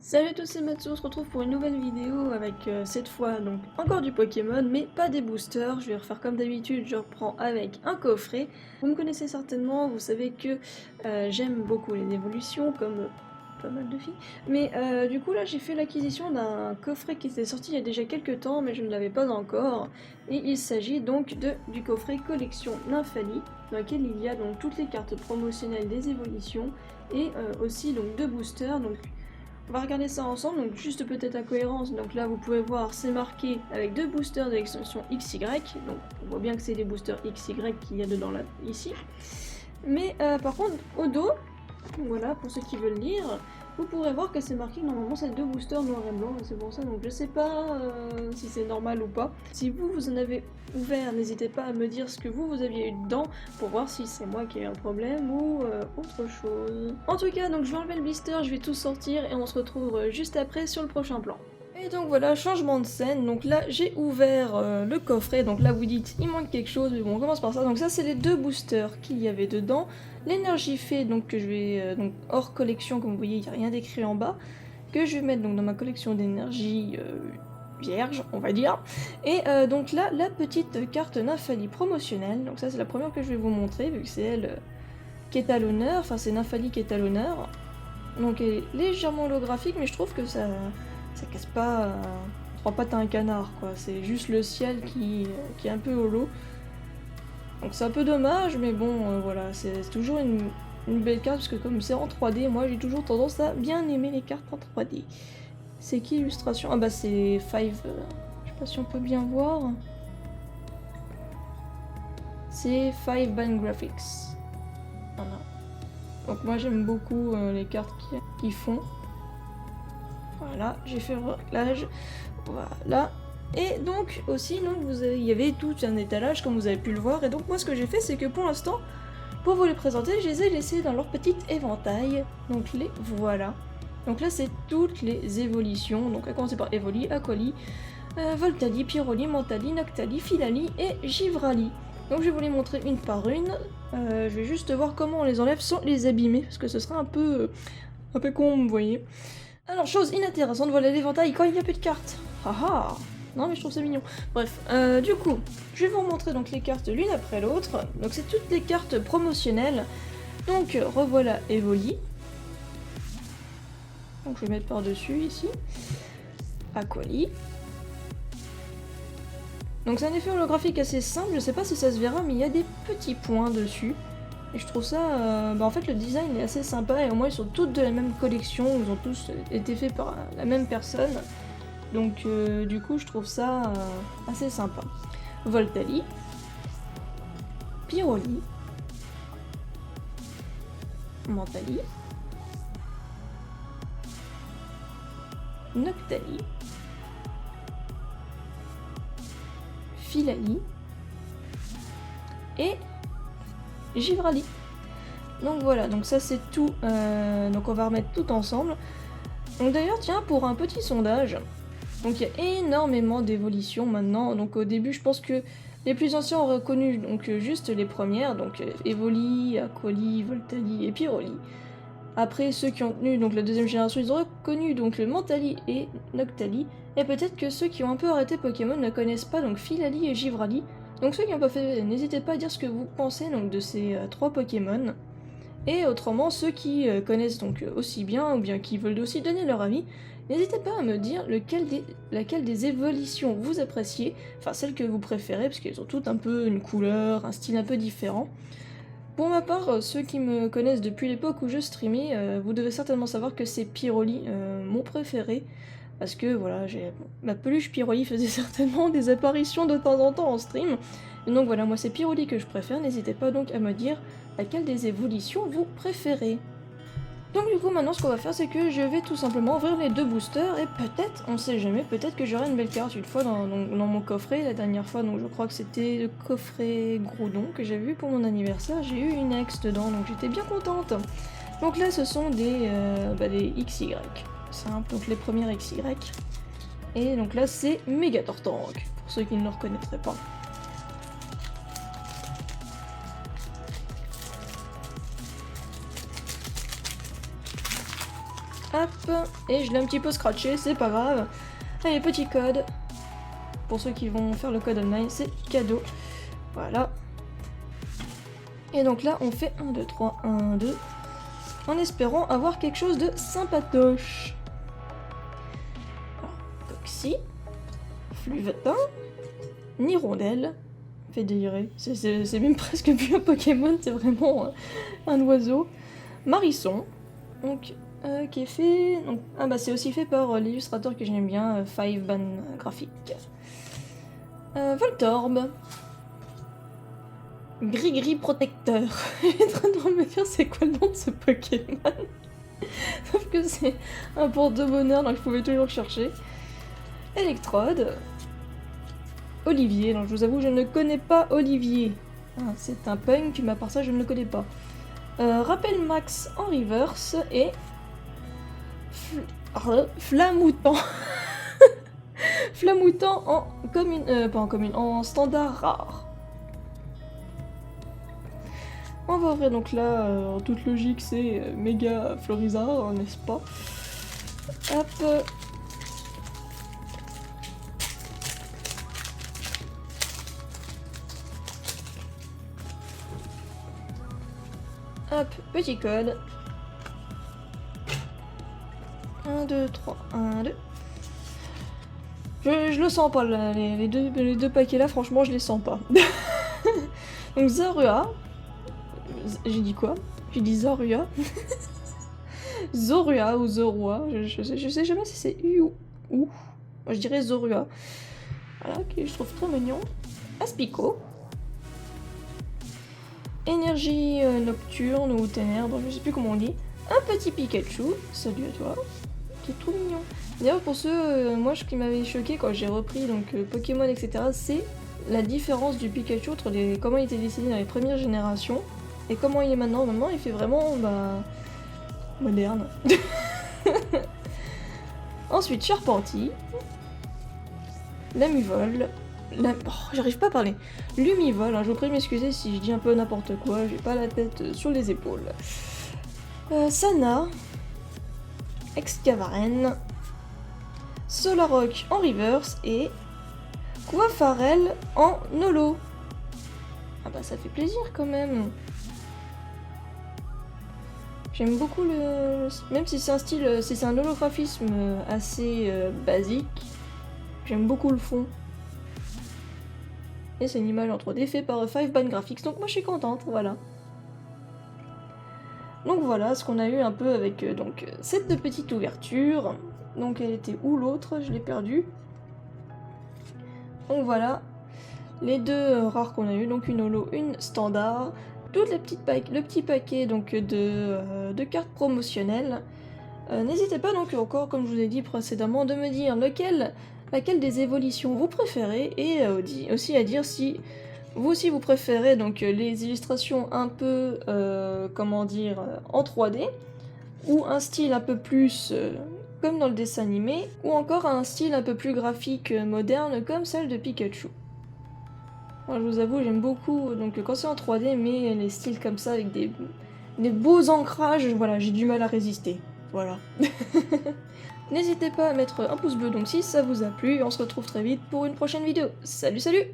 Salut à tous, c'est Matsu, on se retrouve pour une nouvelle vidéo avec cette fois donc encore du Pokémon mais pas des boosters. Je vais refaire comme d'habitude, je reprends avec un coffret. Vous me connaissez certainement, vous savez que j'aime beaucoup les évolutions comme pas mal de filles. Mais du coup là j'ai fait l'acquisition d'un coffret qui était sorti il y a déjà quelques temps mais je ne l'avais pas encore. Et il s'agit donc du coffret collection Nymphalie dans lequel il y a donc toutes les cartes promotionnelles des évolutions et aussi donc deux boosters. Donc on va regarder ça ensemble, donc juste peut-être la cohérence. Donc là, vous pouvez voir, c'est marqué avec deux boosters de l'extension XY. Donc on voit bien que c'est des boosters XY qu'il y a dedans là, ici. Mais par contre, au dos, voilà, pour ceux qui veulent lire, vous pourrez voir que c'est marqué que normalement c'est deux boosters noir et blanc, et c'est pour ça, donc je sais pas si c'est normal ou pas. Si vous en avez ouvert, n'hésitez pas à me dire ce que vous aviez eu dedans, pour voir si c'est moi qui ai eu un problème ou autre chose. En tout cas, donc je vais enlever le blister, je vais tout sortir, et on se retrouve juste après sur le prochain plan. Et donc voilà, changement de scène, donc là j'ai ouvert le coffret, donc là vous dites il manque quelque chose, mais bon on commence par ça. Donc ça c'est les deux boosters qu'il y avait dedans, l'énergie fait donc que je vais, donc hors collection comme vous voyez il n'y a rien d'écrit en bas, que je vais mettre donc dans ma collection d'énergie vierge on va dire. Et donc là la petite carte Nymphalie promotionnelle, donc ça c'est la première que je vais vous montrer vu que c'est elle qui est à l'honneur, enfin c'est Nymphalie qui est à l'honneur. Donc elle est légèrement holographique mais je trouve que ça casse pas trois pattes à un canard quoi, c'est juste le ciel qui est un peu holo. Donc c'est un peu dommage mais bon voilà, c'est toujours une belle carte parce que comme c'est en 3D, moi j'ai toujours tendance à bien aimer les cartes en 3D. C'est qui illustration? Ah bah c'est Five, je sais pas si on peut bien voir. C'est Five Band Graphics. Voilà. Donc moi j'aime beaucoup les cartes qui font. Voilà, j'ai fait le réglage. Voilà. Et donc aussi, donc, il y avait tout un étalage comme vous avez pu le voir. Et donc moi ce que j'ai fait c'est que pour l'instant, pour vous les présenter, je les ai laissés dans leur petit éventail. Donc les voilà. Donc là c'est toutes les évolutions. Donc à commencer par Evoli, Aquali, Voltali, Pyroli, Mentali, Noctali, Filali et Givrali. Donc je vais vous les montrer une par une. Je vais juste voir comment on les enlève sans les abîmer. Parce que ce sera un peu con, vous voyez. Alors, chose inintéressante, voilà l'éventail quand il n'y a plus de cartes. Haha. Non mais je trouve ça mignon. Bref, du coup, je vais vous montrer donc les cartes l'une après l'autre. Donc c'est toutes les cartes promotionnelles. Donc revoilà Evoli. Donc je vais mettre par-dessus ici. Aquali. Donc c'est un effet holographique assez simple, je sais pas si ça se verra, mais il y a des petits points dessus. Et je trouve ça... en fait le design est assez sympa et au moins ils sont toutes de la même collection, ils ont tous été faits par la même personne. Donc du coup je trouve ça assez sympa. Voltali. Pyroli. Mentali. Noctali. Filali. Et Givrali. Donc voilà, donc ça c'est tout. Donc on va remettre tout ensemble. Donc d'ailleurs, tiens, pour un petit sondage, donc il y a énormément d'évolutions maintenant. Donc au début, je pense que les plus anciens ont reconnu donc juste les premières, donc Evoli, Aquali, Voltali et Pyroli. Après, ceux qui ont tenu donc la deuxième génération, ils ont reconnu donc le Mentali et Noctali. Et peut-être que ceux qui ont un peu arrêté Pokémon ne connaissent pas donc Filali et Givrali. Donc ceux qui n'ont pas fait, n'hésitez pas à dire ce que vous pensez donc de ces trois Pokémon. Et autrement, ceux qui connaissent donc aussi bien ou bien qui veulent aussi donner leur avis, n'hésitez pas à me dire laquelle des évolutions vous appréciez, enfin celle que vous préférez, parce qu'elles ont toutes un peu une couleur, un style un peu différent. Pour ma part, ceux qui me connaissent depuis l'époque où je streamais, vous devez certainement savoir que c'est Pyroli, mon préféré. Parce que voilà, ma peluche Pyroli faisait certainement des apparitions de temps en temps en stream. Et donc voilà, moi c'est Pyroli que je préfère, n'hésitez pas donc à me dire laquelle des évolutions vous préférez. Donc du coup maintenant ce qu'on va faire c'est que je vais tout simplement ouvrir les deux boosters et peut-être, on sait jamais, peut-être que j'aurai une belle carte une fois dans mon coffret. La dernière fois donc je crois que c'était le coffret Groudon que j'avais vu pour mon anniversaire, j'ai eu une ex dedans donc j'étais bien contente. Donc là ce sont des XY, simple, donc les premières XY. Et donc là c'est Megatortank, pour ceux qui ne le reconnaîtraient pas. Hop, et je l'ai un petit peu scratché, c'est pas grave. Allez, petit code. Pour ceux qui vont faire le code online, c'est cadeau. Voilà. Et donc là, on fait 1, 2, 3, 1, 2. En espérant avoir quelque chose de sympatoche. Alors, Coxy. Fluvetin. Nirondelle. Fait délirer. C'est même presque plus un Pokémon, c'est vraiment un oiseau. Marisson. Donc, qui est fait... Donc, ah bah c'est aussi fait par l'illustrateur que j'aime bien, Five Ban Graphique. Voltorb. Gris-gris protecteur. Je suis en train de me dire c'est quoi le nom de ce Pokémon. Sauf que c'est un pour de bonheur, donc je pouvais toujours chercher. Electrode. Olivier, donc je vous avoue je ne connais pas Olivier. Ah, c'est un punk, mais à part ça je ne le connais pas. Rappel Max en reverse et... Flamoutant. Flamoutant en commune... pas en commune, en standard rare. On va ouvrir donc là, en toute logique c'est méga Florizard, n'est-ce pas? Hop. Hop, petit code. 1, 2, 3, 1, 2. Je le sens pas, là, les deux paquets là, franchement, je les sens pas. Donc Zorua. J'ai dit quoi? J'ai dit Zorua. Zorua ou Zorua, je sais jamais si c'est U ou OU. Moi je dirais Zorua. Voilà, que je trouve très mignon. Aspico. Énergie nocturne ou ténèbres, je sais plus comment on dit. Un petit Pikachu, salut à toi, qui est tout mignon. D'ailleurs pour ceux, moi ce qui m'avait choqué quand j'ai repris donc Pokémon etc, c'est la différence du Pikachu entre comment il était dessiné dans les premières générations et comment il est maintenant. Maintenant il fait vraiment moderne. Ensuite Charpentier, Lamuvol, j'arrive pas à parler. Lumivol, hein, je vous prie de m'excuser si je dis un peu n'importe quoi, j'ai pas la tête sur les épaules. Sana, Excavaren, Solrock en reverse et Quafarel en holo. Ah bah ça fait plaisir quand même. J'aime beaucoup le... Même si c'est un style, si c'est un holographisme assez basique, j'aime beaucoup le fond. Et c'est une image en 3D fait par Five Ban Graphics, donc moi je suis contente, voilà. Donc voilà ce qu'on a eu un peu avec donc cette petite ouverture. Donc elle était où l'autre? Je l'ai perdue. Donc voilà les deux rares qu'on a eu, donc une holo, une standard. Toutes les petites le petit paquet donc de cartes promotionnelles. N'hésitez pas donc encore, comme je vous ai dit précédemment, de me dire laquelle des évolutions vous préférez et aussi à dire si vous aussi vous préférez donc les illustrations un peu comment dire en 3D ou un style un peu plus comme dans le dessin animé ou encore un style un peu plus graphique moderne comme celle de Pikachu. Moi je vous avoue j'aime beaucoup donc quand c'est en 3D mais les styles comme ça avec des beaux ancrages, voilà, j'ai du mal à résister. Voilà. N'hésitez pas à mettre un pouce bleu donc si ça vous a plu et on se retrouve très vite pour une prochaine vidéo. Salut salut!